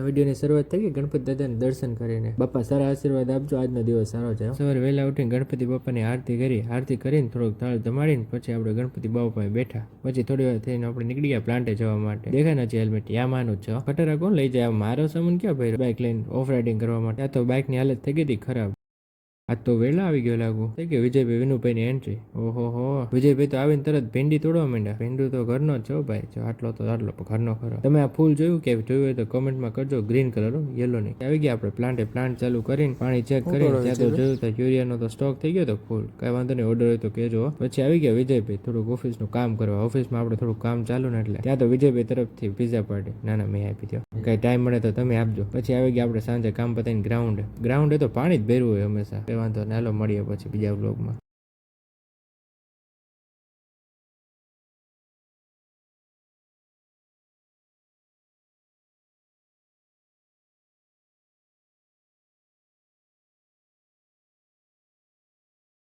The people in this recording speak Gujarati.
વિડીયોની શરૂઆત થઈ ગઈ ગણપતિ દાદાને દર્શન કરીને. બાપા સારા આશીર્વાદ આપજો, આજનો દિવસ સારો છે. સવારે વહેલા ઉઠીને ગણપતિ બાપાની આરતી કરીને થોડોક થાળ જમાડીને પછી આપણે ગણપતિ બાપા પાસે બેઠા. પછી થોડી વાર થઈને આપણે નીકળી ગયા પ્લાન્ટે જવા માટે. દેખાય નથી હેલ્મેટ યામાનું જ છે. ખટારા કોણ લઈ જાય? મારો સામાન ક્યાં ભાઈ? બાઇક લઈને ઓફ રાઇડિંગ કરવા માટે. આ તો બાઇકની હાલત થઈ ગઈ હતી ખરાબ. આજ તો વેલા આવી ગયો લાગુ થઈ કે વિજયભાઈ વિનુભાઈ ની એન્ટ્રી. ઓહો હો, વિજયભાઈ તો આવીને તરત ભીંડી તોડવા માંડ્યા. ભીંડું તો ઘરનો જ છો ભાઈ, જો આટલો તો આટલો ઘરનો ખરો. તમે આ ફૂલ જોયું કે જોયું હોય તો કોમેન્ટમાં કરજો. ગ્રીન કલર યલો નહીં. આવી ગયા આપણે પ્લાન્ટ ચાલુ કરીને પાણી ચેક કરીને ત્યાં તો જોયું તો યુરિયાનો તો સ્ટોક થઈ ગયો તો ફૂલ. કઈ વાંધો નહીં, ઓર્ડર હોય તો કેજો. પછી આવી ગયા વિજયભાઈ થોડુંક ઓફિસનું કામ કરવા. ઓફિસમાં આપણે થોડું કામ ચાલુ ને એટલે ત્યાં તો વિજયભાઈ તરફથી પીઝા પાર્ટી. ના મેં આપી દો, કઈ ટાઈમ મળે તો તમે આપજો. પછી આવી ગયા આપણે સાંજે કામ પતાવીને ગ્રાઉન્ડે તો પાણી જ ભેરવું હોય હંમેશા. વાંધો ને, હાલો મળીએ પછી બીજા બ્લોગમાં.